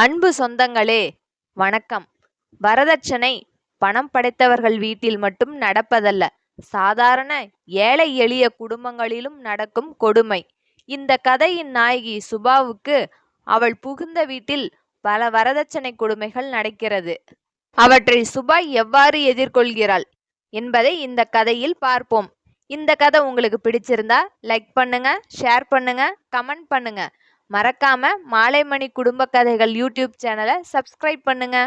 அன்பு சொந்தங்களே, வணக்கம். வரதட்சணை பணம் படைத்தவர்கள் வீட்டில் மட்டும் நடப்பதல்ல, சாதாரண ஏழை எளிய குடும்பங்களிலும் நடக்கும் கொடுமை. இந்த கதையின் நாயகி சுபாவுக்கு அவள் புகுந்த வீட்டில் பல வரதட்சணை கொடுமைகள் நடக்கிறது. அவற்றை சுபா எவ்வாறு எதிர்கொள்கிறாள் என்பதை இந்த கதையில் பார்ப்போம். இந்த கதை உங்களுக்கு பிடிச்சிருந்தா லைக் பண்ணுங்க, ஷேர் பண்ணுங்க, கமெண்ட் பண்ணுங்க. மறக்காம மாலைமணி குடும்ப கதைகள் யூடியூப் சேனலை சப்ஸ்கிரைப் பண்ணுங்க.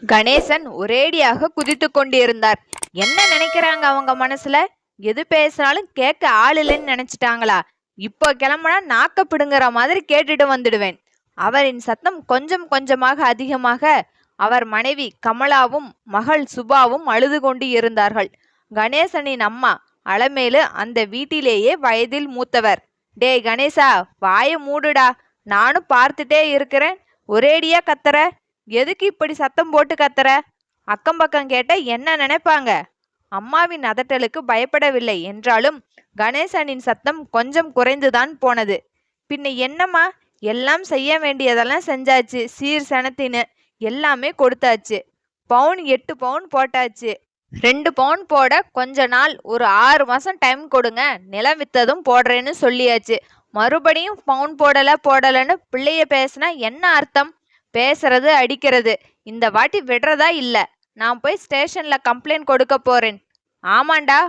கணேசன் ஒரேடியாக குதித்து கொண்டிருந்தார். என்ன நினைக்கிறாங்க அவங்க மனசுல? எது பேசினாலும் கேட்க ஆள் இல்லைன்னு நினைச்சிட்டாங்களா? இப்போ கிளம்புனா நாக்க பிடுங்குற மாதிரி கேட்டுட்டு வந்துடுவேன். அவரின் சத்தம் கொஞ்சம் கொஞ்சமாக அதிகமாக அவர் மனைவி கமலாவும் மகள் சுபாவும் அழுது கொண்டு இருந்தார்கள். கணேசனின் அம்மா அலமேலு அந்த வீட்டிலேயே வயதில் மூத்தவர். டேய் கணேசா, வாய மூடுடா, நானும் பார்த்துட்டே இருக்கிறேன், ஒரேடியா கத்துற, எதுக்கு இப்படி சத்தம் போட்டு கத்துற? அக்கம் பக்கம் கேட்ட என்ன நினைப்பாங்க? அம்மாவின் அதட்டலுக்கு பயப்படவில்லை என்றாலும் கணேசனின் சத்தம் கொஞ்சம் குறைந்துதான் போனது. பின்ன என்னம்மா, எல்லாம் செய்ய வேண்டியதெல்லாம் செஞ்சாச்சு, சீர் சனத்தின்னு எல்லாமே கொடுத்தாச்சு. பவுன் 8 பவுன் போட்டாச்சு. 2 பவுன் போட கொஞ்ச நாள், ஒரு 6 மாசம் டைம் கொடுங்க, நிலம் வித்ததும் போடுறேன்னு சொல்லியாச்சு. மறுபடியும் பவுன் போடலன்னு பிள்ளைய பேசினா என்ன அர்த்தம்? பேசுறது அடிக்கிறது. இந்த வாட்டி விடுறதா இல்ல. நான் போய் ஸ்டேஷன்ல கம்ப்ளைண்ட் கொடுக்க போறேன். ஆமாண்டா,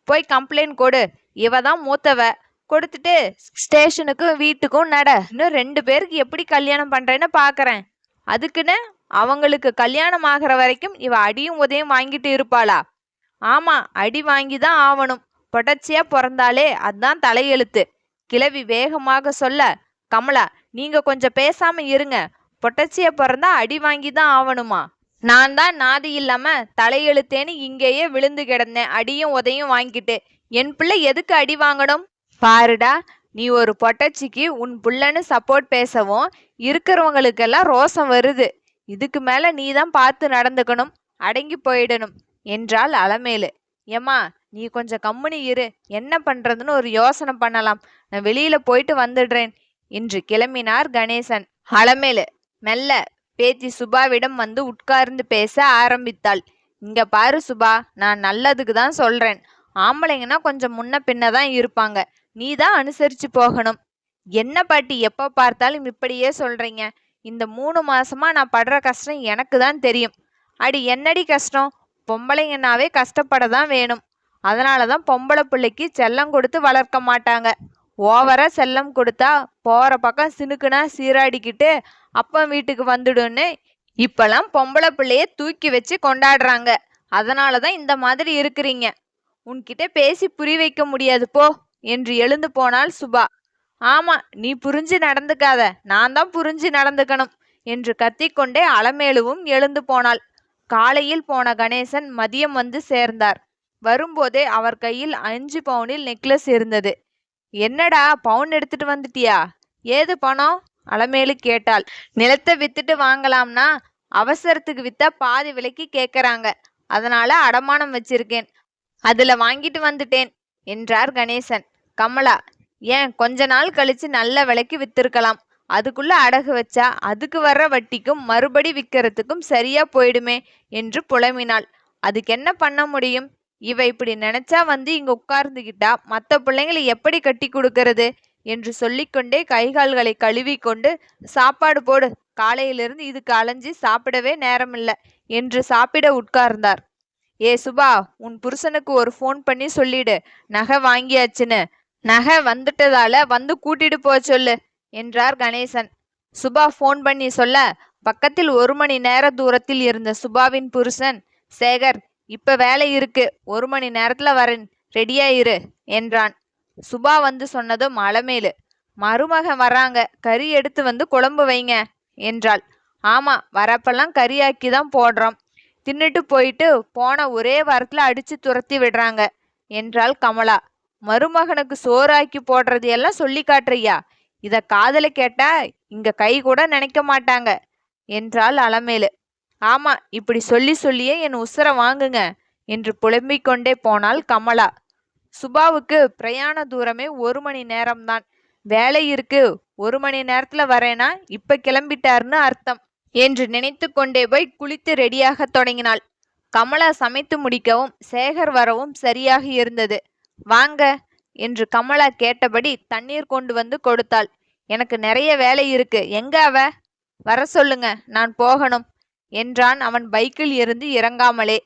போய் கம்ப்ளைண்ட் கொடு. இவ தான் மூத்தவ. கொடுத்துட்டு ஸ்டேஷனுக்கும் வீட்டுக்கும் நட. இன்னும் 2 பேருக்கு எப்படி கல்யாணம் பண்றேன்னு பாக்குறேன். அதுக்குன்னு அவங்களுக்கு கல்யாணம் ஆகிற வரைக்கும் இவ அடியும் உதையும் வாங்கிட்டு இருப்பாளா? ஆமா, அடி வாங்கிதான் ஆவணும். பொட்டச்சியா பிறந்தாலே அதான் தலையெழுத்து. கிழவி வேகமாக சொல்ல, கமலா, நீங்க கொஞ்சம் பேசாம இருங்க. பொட்டச்சியா பிறந்தா அடி வாங்கிதான் ஆவணுமா? நான் தான் நாதி இல்லாம தலையெழுத்தேன்னு இங்கேயே விழுந்து கிடந்தேன், அடியும் உதையும் வாங்கிட்டு. என் பிள்ளை எதுக்கு அடி வாங்கணும்? பாருடா, நீ ஒரு பொட்டச்சிக்கு உன் புள்ளன்னு சப்போர்ட் பேசவும் இருக்கிறவங்களுக்கெல்லாம் ரோசம் வருது. இதுக்கு மேல நீ தான் பார்த்து நடந்துக்கணும், அடங்கி போயிடணும் என்றாள் அலமேலு. ஏம்மா, நீ கொஞ்சம் கம்முனி இரு, என்ன பண்றதுன்னு ஒரு யோசனை பண்ணலாம். நான் வெளியில போயிட்டு வந்துடுறேன் என்று கிளம்பினார் கணேசன். அலமேலு மெல்ல பேத்தி சுபாவிடம் வந்து உட்கார்ந்து பேச ஆரம்பித்தாள். இங்க பாரு சுபா, நான் நல்லதுக்கு தான் சொல்றேன். ஆம்பளைங்கன்னா கொஞ்சம் முன்ன பின்னதான் இருப்பாங்க, நீ தான் அனுசரிச்சு போகணும். என்ன பாட்டி எப்ப பார்த்தாலும் இப்படியே சொல்றீங்க? இந்த 3 மாசமா நான் படுற கஷ்டம் எனக்கு தான் தெரியும். அடி என்னடி கஷ்டம்? பொம்பளைங்கன்னாவே கஷ்டப்படதான் வேணும். அதனாலதான் பொம்பளை பிள்ளைக்கு செல்லம் கொடுத்து வளர்க்க மாட்டாங்க. ஓவரா செல்லம் கொடுத்தா போற பக்கம் சினுக்குனா சீராடிக்கிட்டு அப்பன் வீட்டுக்கு வந்துடுன்னு இப்பெல்லாம் பொம்பளை பிள்ளைய தூக்கி வச்சு கொண்டாடுறாங்க. அதனாலதான் இந்த மாதிரி இருக்கிறீங்க. உன்கிட்ட பேசி புரிய வைக்க முடியாது போ என்று எழுந்து போனாள் சுபா. ஆமா, நீ புரிஞ்சு நடந்துக்காத, நான் தான் புரிஞ்சு நடந்துக்கணும் என்று கத்திக்கொண்டே அலமேலுவும் எழுந்து போனாள். காலையில் போன கணேசன் மதியம் வந்து சேர்ந்தார். வரும்போதே அவர் கையில் 5 பவுனில் நெக்லஸ் இருந்தது. என்னடா, பவுன் எடுத்துட்டு வந்துட்டியா? ஏது பணம்? அலமேலு கேட்டாள். நிலத்தை வித்துட்டு வாங்கலாம்னா அவசரத்துக்கு வித்தா பாதி விலைக்கு கேட்கறாங்க, அதனால அடமானம் வச்சிருக்கேன், அதுல வாங்கிட்டு வந்துட்டேன் என்றார் கணேசன். கமலா, ஏன் கொஞ்ச நாள் கழிச்சு நல்ல விலைக்கு வித்திருக்கலாம், அதுக்குள்ள அடகு வச்சா அதுக்கு வர்ற வட்டிக்கும் மறுபடி விற்கிறதுக்கும் சரியா போயிடுமே என்று புலம்பினாள். அதுக்கு என்ன பண்ண முடியும்? இவ இப்படி நினைச்சா வந்து இங்க உட்கார்ந்துகிட்டா மற்ற பிள்ளைங்களை எப்படி கட்டி கொடுக்கறது என்று சொல்லிக்கொண்டே கைகால்களை கழுவி கொண்டு, சாப்பாடு போடு, காலையிலிருந்து இதுக்கு அலைஞ்சி சாப்பிடவே நேரமில்லை என்று சாப்பிட உட்கார்ந்தார். ஏ சுபா, உன் புருஷனுக்கு ஒரு ஃபோன் பண்ணி சொல்லிடு, நகை வாங்கியாச்சுன்னு. நகை வந்துட்டதால வந்து கூட்டிட்டு போ சொல்லு என்றார் கணேசன். சுபா ஃபோன் பண்ணி சொல்ல, பக்கத்தில் 1 மணி நேர தூரத்தில் இருந்த சுபாவின் புருஷன், சேகர், இப்ப வேலை இருக்கு, 1 மணி நேரத்துல வரேன், ரெடியா இரு என்றான். சுபா வந்து சொன்னதும் அலமேலு, மருமகன் வராங்க, கறி எடுத்து வந்து குழம்பு வைங்க என்றாள். ஆமா, வரப்பெல்லாம் கறியாக்கி தான் போடுறோம், தின்னுட்டு போயிட்டு போன ஒரே வாரத்துல அடிச்சு துரத்தி விடுறாங்க என்றாள் கமலா. மருமகனுக்கு சோறாக்கி போடுறது எல்லாம் சொல்லி காட்டுறியா? இத காதல கேட்டா இங்க கை கூட நினைக்க மாட்டாங்க என்றாள் அலமேலு. ஆமா, இப்படி சொல்லி சொல்லியே என் உசுர வாங்குங்க என்று புலம்பிக் கொண்டே போனாள் கமலா. சுபாவுக்கு பிரயாண தூரமே 1 மணி நேரம்தான். வேலை இருக்கு, 1 மணி நேரத்துல வரேனா இப்ப கிளம்பிட்டாருன்னு அர்த்தம் என்று நினைத்து கொண்டே போய் குளித்து ரெடியாக தொடங்கினாள். கமலா சமைத்து முடிக்கவும் சேகர் வரவும் சரியாக இருந்தது. வாங்க என்று கமலா கேட்டபடி தண்ணீர் கொண்டு வந்து கொடுத்தாள். எனக்கு நிறைய வேலை இருக்கு. எங்க அவ? வர சொல்லுங்க, நான் போகணும் என்றான் அவன் பைக்கில் இருந்து இறங்காமலே.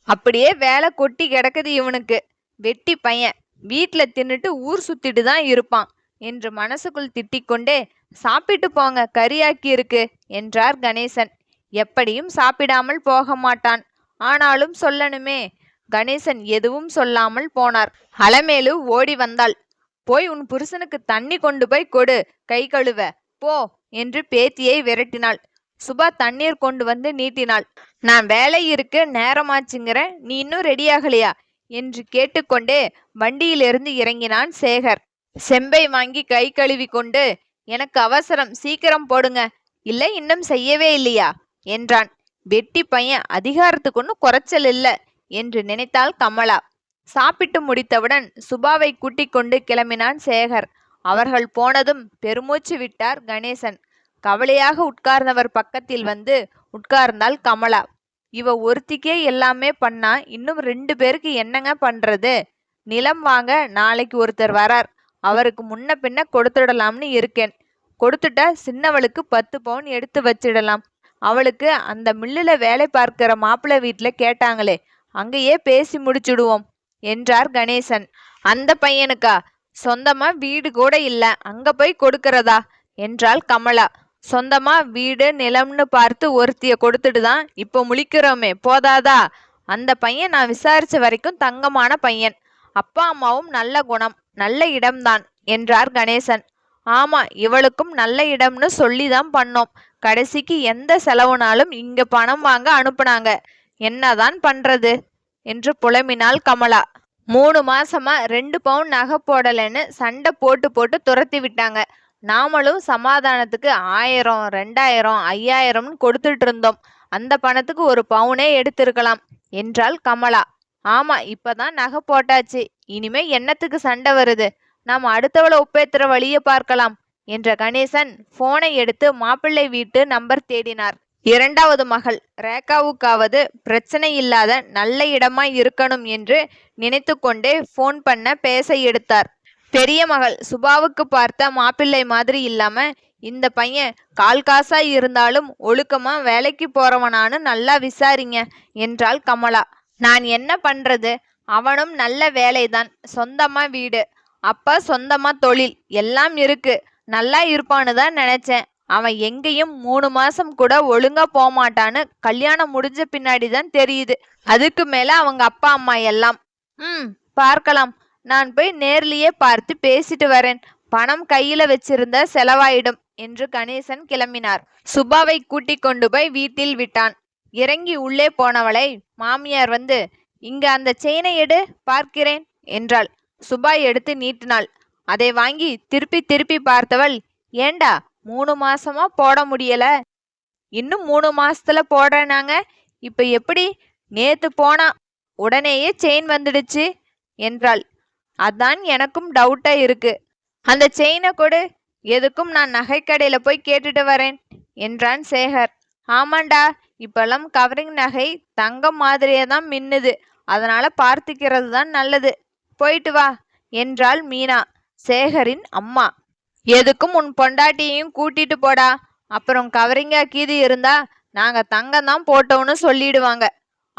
அப்படியே வேலை கொட்டி கிடக்குது இவனுக்கு. வெட்டி பையன், வீட்டுல தின்னுட்டு ஊர் சுத்திட்டு தான் இருப்பான் என்று மனசுக்குள் திட்டிக்கொண்டே, சாப்பிட்டு போங்க, கறியாக்கி இருக்கு என்றார் கணேசன். எப்படியும் சாப்பிடாமல் போக மாட்டான், ஆனாலும் சொல்லணுமே. கணேசன் எதுவும் சொல்லாமல் போனார். அலமேலு ஓடி வந்தாள். போய் உன் புருஷனுக்கு தண்ணி கொண்டு போய் கொடு, கை கழுவ போ என்று பேத்தியை விரட்டினாள். சுபா தண்ணீர் கொண்டு வந்து நீட்டினாள். நான் வேலை இருக்கு, நேரமாச்சுங்கிற, நீ இன்னும் ரெடியாகலையா என்று கேட்டுக்கொண்டே வண்டியிலிருந்து இறங்கினான் சேகர். செம்பை வாங்கி கை கழுவி கொண்டு, எனக்கு அவசரம், சீக்கிரம் போடுங்க, இல்லை இன்னும் செய்யவே இல்லையா என்றான். வெட்டி பையன், அதிகாரத்துக்கு ஒன்னும் குறைச்சல் இல்ல என்று நினைத்தாள் கமலா. சாப்பிட்டு முடித்தவுடன் சுபாவை கூட்டிக் கொண்டு கிளம்பினான் சேகர். அவர்கள் போனதும் பெருமூச்சு விட்டார் கணேசன். கவலையாக உட்கார்ந்தவர் பக்கத்தில் வந்து உட்கார்ந்தாள் கமலா. இவ ஒருத்திக்கே எல்லாமே பண்ணா இன்னும் 2 பேருக்கு என்னங்க பண்றது? நிலம் வாங்க நாளைக்கு ஒருத்தர் வரார், அவருக்கு முன்ன பின்ன கொடுத்துடலாம்னு இருக்கேன். கொடுத்துட்டா சின்னவளுக்கு 10 பவுன் எடுத்து வச்சிடலாம். அவளுக்கு அந்த மில்லுல வேலை பார்க்கிற மாப்பிள்ளை வீட்டுல கேட்டாங்களே, அங்கேயே பேசி முடிச்சுடுவோம் என்றார் கணேசன். அந்த பையனுக்கா? சொந்தமா வீடு கூட இல்ல, அங்க போய் கொடுக்கறதா என்றாள் கமலா. சொந்தமா வீடு நிலம்னு பார்த்து ஒருத்திய கொடுத்துட்டு தான் இப்போ முழிக்கிறோமே, போதாதா? அந்த பையன் நான் விசாரிச்ச வரைக்கும் தங்கமான பையன், அப்பா அம்மாவும் நல்ல குணம், நல்ல இடம்தான் என்றார் கணேசன். ஆமா, இவளுக்கும் நல்ல இடம்னு சொல்லிதான் பண்ணோம். கடைசிக்கு எந்த செலவுனாலும் இங்க பணம் வாங்க அனுப்புனாங்க. என்னதான் பண்றது என்று புலம்பினாள் கமலா. 3 மாசமா 2 பவுன் நகை போடலன்னு சண்டை போட்டு போட்டு துரத்தி விட்டாங்க. நாமளும் சமாதானத்துக்கு 1000, 2000, 5000ன்னு கொடுத்துட்டு இருந்தோம். அந்த பணத்துக்கு 1 பவுனே எடுத்திருக்கலாம் என்றாள் கமலா. ஆமா, இப்பதான் நகை போட்டாச்சு, இனிமே என்னத்துக்கு சண்டை வருது? நாம் அடுத்தவளை ஒப்பேத்துற வழிய பார்க்கலாம் என்ற கணேசன் போனை எடுத்து மாப்பிள்ளை வீட்டு நம்பர் தேடினார். 2வது மகள் ரேகாவுக்காவது பிரச்சனை இல்லாத நல்ல இடமாய் இருக்கணும் என்று நினைத்து கொண்டே போன் பண்ண பேச எடுத்தார். பெரிய மகள் சுபாவுக்கு பார்த்த மாப்பிள்ளை மாதிரி இல்லாம, இந்த பையன் கால் காசா இருந்தாலும் ஒழுக்கமா வேலைக்கு போறவனானு நல்லா விசாரிங்க என்றாள் கமலா. நான் என்ன பண்றது? அவனும் நல்ல வேலைதான், சொந்தமா வீடு, அப்பா சொந்தமா தொழில், எல்லாம் இருக்கு. நல்லா இருப்பான்னு தான் நினைச்சேன். அவன் எங்கேயும் 3 மாசம் கூட ஒழுங்கா போமாட்டான்னு கல்யாணம் முடிஞ்ச பின்னாடி தான் தெரியுது. அதுக்கு மேல அவங்க அப்பா அம்மா எல்லாம். பார்க்கலாம், நான் போய் நேர்லயே பார்த்து பேசிட்டு வரேன். பணம் கையில வச்சிருந்த செலவாயிடும் என்று கணேசன் கிளம்பினார். சுபாவை கூட்டிக் கொண்டு போய் வீட்டில் விட்டான். இறங்கி உள்ளே போனவளை மாமியார் வந்து, இங்க அந்த செயினை எடு, பார்க்கிறேன் என்றாள். சுபா எடுத்து நீட்டினாள். அதை வாங்கி திருப்பி திருப்பி பார்த்தவள், ஏண்டா 3 மாசமா போட முடியல, இன்னும் 3 மாசத்துல போடுறேனாங்க, இப்ப எப்படி? நேத்து போனா உடனேயே செயின் வந்துடுச்சு என்றாள். அதான் எனக்கும் டவுட்டா இருக்கு. அந்த செயினை கொடு, எதுக்கும் நான் நகைக்கடையில போய் கேட்டுட்டு வரேன் என்றான் சேகர். ஆமாண்டா, இப்பெல்லாம் கவரிங் நகை தங்கம் மாதிரியே தான் மின்னுது, அதனால பார்த்துக்கிறது தான் நல்லது, போயிட்டு வா என்றாள் மீனா, சேகரின் அம்மா. எதுக்கும் உன் பொண்டாட்டியையும் கூட்டிட்டு போடா, அப்புறம் கவரிங்கா கீது இருந்தா நாங்க தங்கம் தான் போட்டோம்னு சொல்லிடுவாங்க,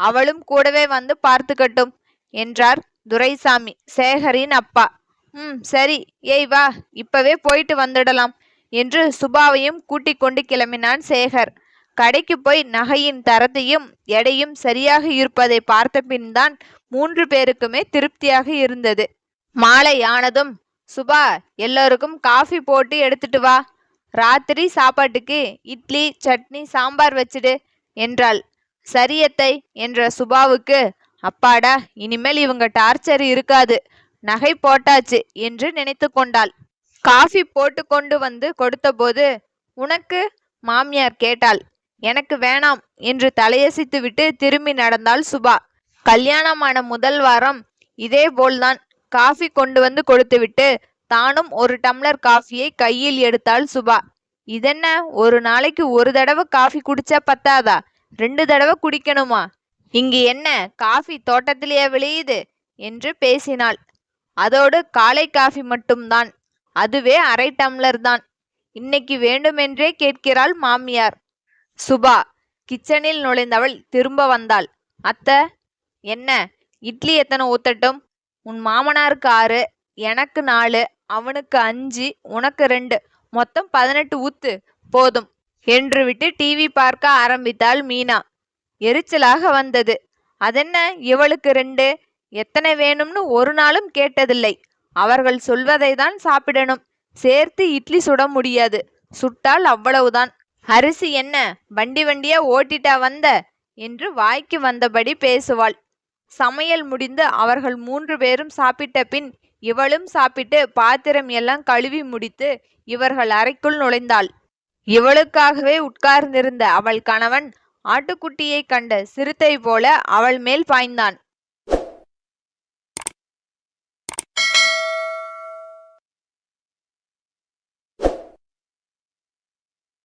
அவளும் கூடவே வந்து பார்த்துக்கட்டும் என்றார் துரைசாமி, சேகரின் அப்பா. சரி, ஏய் வா, இப்பவே போயிட்டு வந்துடலாம் என்று சுபாவையும் கூட்டிக் கொண்டு கிளம்பினான் சேகர். கடைக்கு போய் நகையின் தரத்தையும் எடையும் சரியாக இருப்பதை பார்த்த பின் தான் 3 பேருக்குமே திருப்தியாக இருந்தது. மாலை ஆனதும், சுபா எல்லோருக்கும் காஃபி போட்டு எடுத்துட்டு வா, ராத்திரி சாப்பாட்டுக்கு இட்லி சட்னி சாம்பார் வச்சிடு என்றாள். சரியத்தை என்ற சுபாவுக்கு, அப்பாடா, இனிமேல் இவங்க டார்ச்சர் இருக்காது, நகை போட்டாச்சு என்று நினைத்து கொண்டாள். காஃபி போட்டு கொண்டு வந்து கொடுத்தபோது, உனக்கு மாமியார் கேட்டாள். எனக்கு வேணாம் என்று தலையசித்து விட்டு திரும்பி நடந்தாள் சுபா. கல்யாணமான முதல் வாரம் இதே போல்தான் காஃபி கொண்டு வந்து கொடுத்துவிட்டு தானும் ஒரு டம்ளர் காஃபியை கையில் எடுத்தாள் சுபா. இதென்ன, ஒரு நாளைக்கு ஒரு தடவை காஃபி குடிச்சா பத்தாதா, 2 தடவை குடிக்கணுமா? இங்கு என்ன காஃபி தோட்டத்திலேயே விளையுது என்று பேசினாள். அதோடு காலை காஃபி மட்டும்தான், அதுவே அரை டம்ளர் தான். இன்னைக்கு வேண்டுமென்றே கேட்கிறாள் மாமியார். சுபா கிச்சனில் நுழைந்தவள் திரும்ப வந்தாள். அத்த, என்ன, இட்லி எத்தனை ஊத்தட்டும்? உன் மாமனாருக்கு 6, எனக்கு 4, அவனுக்கு 5, உனக்கு 2, மொத்தம் 18 ஊத்து, போதும் என்று விட்டு டிவி பார்க்க ஆரம்பித்தாள் மீனா. எரிச்சலாக வந்தது. அதென்ன இவளுக்கு 2, எத்தனை வேணும்னு ஒரு நாளும் கேட்டதில்லை. அவர்கள் சொல்வதை தான் சாப்பிடணும். சேர்த்து இட்லி சுட முடியாது, சுட்டால் அவ்வளவுதான். அரிசி என்ன வண்டி வண்டியா ஓட்டிட்டா வந்த என்று வாய்க்கு வந்தபடி பேசுவாள். சமையல் முடிந்து அவர்கள் 3 பேரும் சாப்பிட்ட பின் இவளும் சாப்பிட்டு பாத்திரம் எல்லாம் கழுவி முடித்து இவர்கள் அறைக்குள் நுழைந்தாள். இவளுக்காகவே உட்கார்ந்திருந்த அவள் கணவன் ஆட்டுக்குட்டியை கண்ட சிறுத்தை போல அவள் மேல் பாய்ந்தான்.